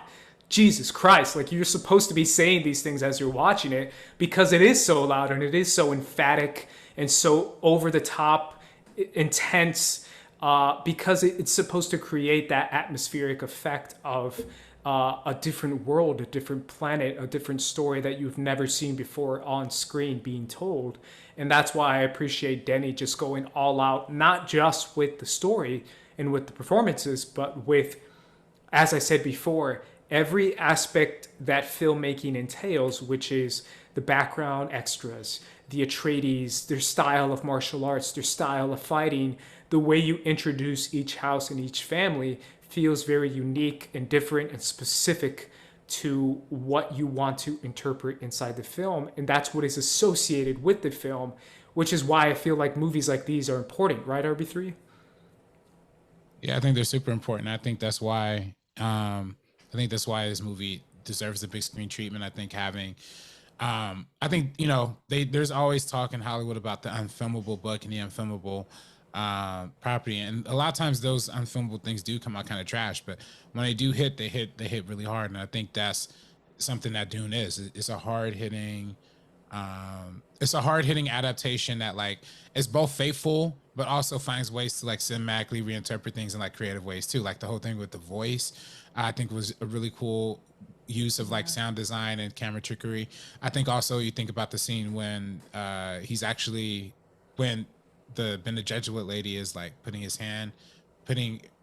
Jesus Christ. Like you're supposed to be saying these things as you're watching it, because it is so loud and it is so emphatic and so over the top, intense, because it's supposed to create that atmospheric effect of a different world, a different planet, a different story that you've never seen before on screen being told. And that's why I appreciate Denny just going all out, not just with the story and with the performances, but with, as I said before, every aspect that filmmaking entails, which is the background extras, the Atreides, their style of martial arts, their style of fighting, the way you introduce each house and each family feels very unique and different and specific to what you want to interpret inside the film. And that's what is associated with the film, which is why I feel like movies like these are important, right, RB3? Yeah, I think they're super important. I think that's why this movie deserves the big screen treatment. I think having I think, you know, there's always talk in Hollywood about the unfilmable book and the unfilmable property, and a lot of times those unfilmable things do come out kind of trash, but when they do hit, they hit really hard, and I think that's something that Dune is. It's a hard hitting. It's a hard hitting adaptation that like is both faithful but also finds ways to like cinematically reinterpret things in like creative ways too. Like the whole thing with the voice, I think was a really cool use of like sound design and camera trickery. I think also you think about the scene when he's actually when the Bene Gesserit lady is like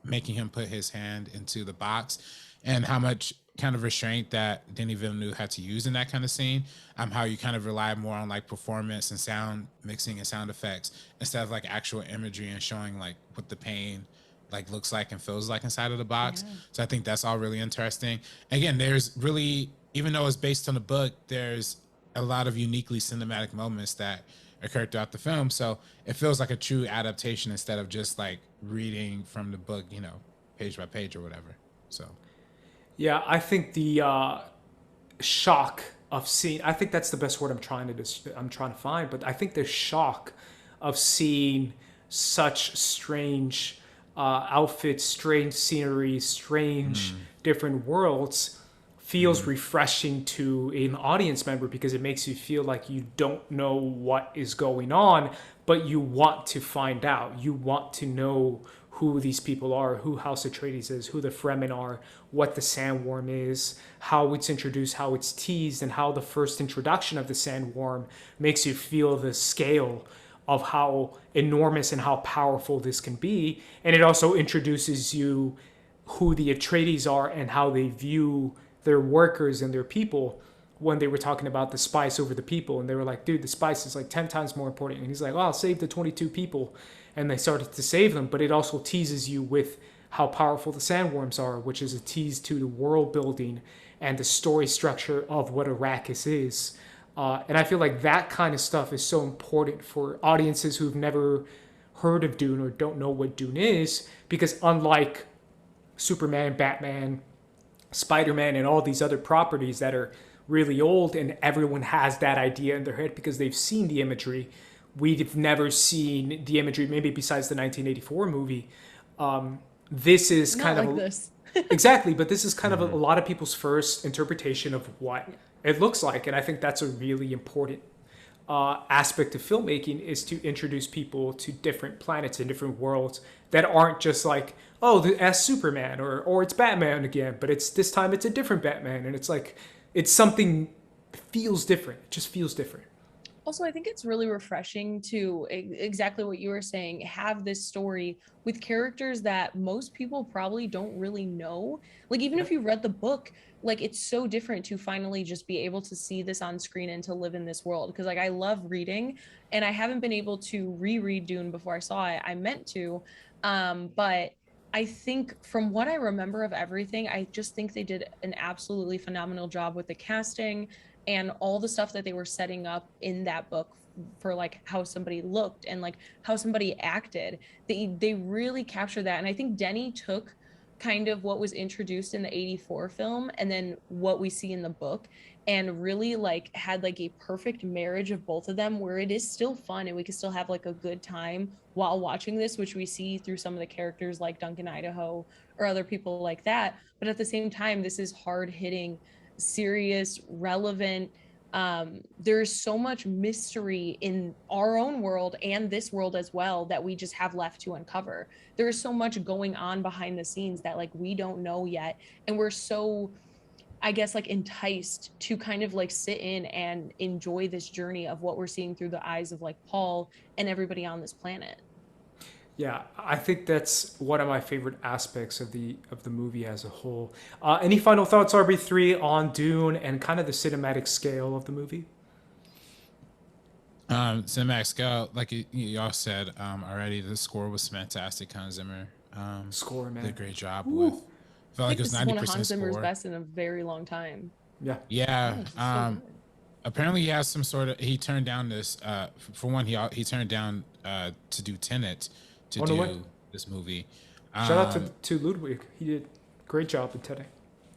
making him put his hand into the box, and how much kind of restraint that Denis Villeneuve had to use in that kind of scene. How you kind of rely more on like performance and sound mixing and sound effects instead of like actual imagery and showing like what the pain like looks like and feels like inside of the box. Yeah. So I think that's all really interesting. Again, there's really, even though it's based on a book, there's a lot of uniquely cinematic moments that occur throughout the film. So it feels like a true adaptation instead of just like reading from the book, you know, page by page or whatever. So yeah, I think the shock of seeing, I think that's the best word I'm trying to find, but I think the shock of seeing such strange outfits, strange scenery, strange different worlds feels refreshing to an audience member, because it makes you feel like you don't know what is going on, but you want to find out. You want to know who these people are, who House Atreides is, who the Fremen are, what the sandworm is, how it's introduced, how it's teased, and how the first introduction of the sandworm makes you feel the scale of how enormous and how powerful this can be. And it also introduces you who the Atreides are and how they view their workers and their people, when they were talking about the spice over the people. And they were like, dude, the spice is like 10 times more important. And he's like, oh, I'll save the 22 people. And they started to save them. But it also teases you with how powerful the sandworms are, which is a tease to the world building and the story structure of what Arrakis is. And I feel like that kind of stuff is so important for audiences who've never heard of Dune or don't know what Dune is, because unlike Superman, Batman, Spider-Man, and all these other properties that are really old and everyone has that idea in their head because they've seen the imagery, we've never seen the imagery, maybe besides the 1984 movie. This is Not kind like of this. Exactly, but this is kind of a lot of people's first interpretation of what it looks like, and I think that's a really important aspect of filmmaking, is to introduce people to different planets and different worlds that aren't just like, oh, that's Superman or it's Batman again, but it's this time it's a different Batman, and it's like it's something feels different. It just feels different. Also, I think it's really refreshing to exactly what you were saying, have this story with characters that most people probably don't really know. Like, even if you read the book, like, it's so different to finally just be able to see this on screen and to live in this world. Because, like, I love reading, and I haven't been able to reread Dune before I saw it. I meant to, but I think from what I remember of everything, I just think they did an absolutely phenomenal job with the casting and all the stuff that they were setting up in that book for like how somebody looked and like how somebody acted. They really captured that. And I think Denny took kind of what was introduced in the 84 film and then what we see in the book, and really like had like a perfect marriage of both of them, where it is still fun and we can still have like a good time while watching this, which we see through some of the characters like Duncan Idaho or other people like that. But at the same time, this is hard hitting, serious, relevant. There's so much mystery in our own world and this world as well that we just have left to uncover. There is so much going on behind the scenes that like we don't know yet, and we're so, I guess, like enticed to kind of like sit in and enjoy this journey of what we're seeing through the eyes of like Paul and everybody on this planet. Yeah, I think that's one of my favorite aspects of the movie as a whole. Any final thoughts, RB3, on Dune and kind of the cinematic scale of the movie? Cinematic scale, like y'all said already, the score was fantastic. Hans Zimmer Score, man, did a great job Ooh. with. I felt like it was 90% one of Hans Zimmer's score. best in a very long time. Yeah. Yeah. So apparently he has some sort of, he turned down this for one, he turned down to do Tenet to do this movie. Shout out to Ludwig. He did a great job in Tenet.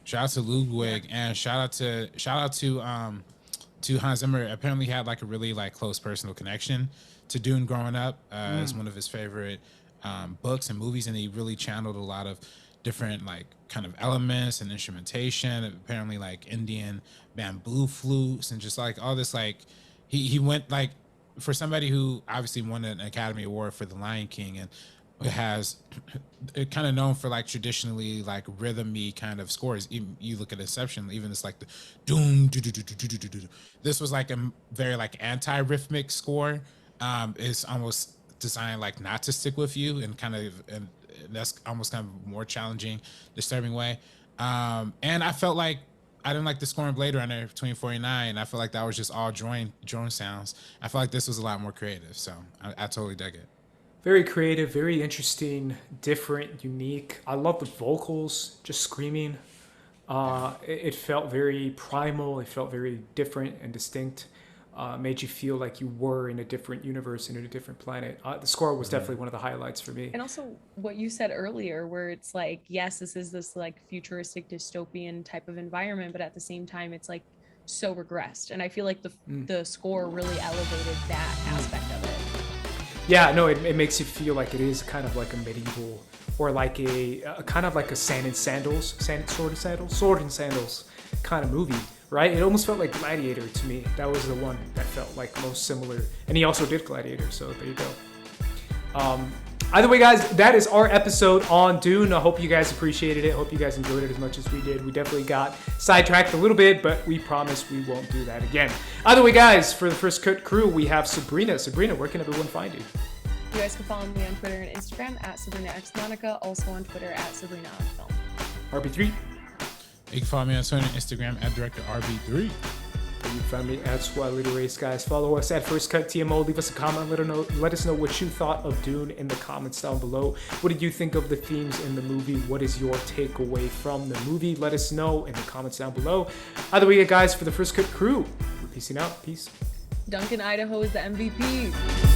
Shout out to Ludwig, and shout out to to Hans Zimmer apparently had like a really like close personal connection to Dune growing up. It's one of his favorite books and movies, and he really channeled a lot of different like kind of elements and instrumentation, apparently like Indian bamboo flutes and just like all this like he went like, for somebody who obviously won an Academy Award for The Lion King and it kind of known for like traditionally like rhythmy kind of scores. Even, you look at Inception, even it's like the doom. This was like a very like anti-rhythmic score. It's almost designed like not to stick with you and that's almost kind of more challenging, disturbing way. And I felt like I didn't like the score in Blade Runner 2049. I felt like that was just all drone sounds. I felt like this was a lot more creative, so I totally dug it. Very creative, very interesting, different, unique. I love the vocals, just screaming. It felt very primal. It felt very different and distinct. Made you feel like you were in a different universe and in a different planet. The score was definitely one of the highlights for me. And also what you said earlier, where it's like, yes, this is this like futuristic dystopian type of environment, but at the same time, it's like so regressed. And I feel like the score really elevated that aspect of it. Yeah, no, it makes you feel like it is kind of like a medieval, or like a kind of like a sword and sandals kind of movie, right? It almost felt like Gladiator to me. That was the one that felt like most similar. And he also did Gladiator, so there you go. Either way, guys, that is our episode on Dune. I hope you guys appreciated it. I hope you guys enjoyed it as much as we did. We definitely got sidetracked a little bit, but we promise we won't do that again. Either way, guys, for the First Cut crew, we have Sabrina. Sabrina, where can everyone find you? You guys can follow me on Twitter and Instagram at SabrinaXMonica, also on Twitter at SabrinaOnFilm. RB3. You can follow me on Twitter and Instagram at Director RB3. You find me at Swallow Race, guys. Follow us at First Cut TMO. Leave us a comment. Let us know what you thought of Dune in the comments down below. What did you think of the themes in the movie? What is your takeaway from the movie? Let us know in the comments down below. Either way, guys, for the First Cut crew, we're peacing out. Peace. Duncan, Idaho is the MVP.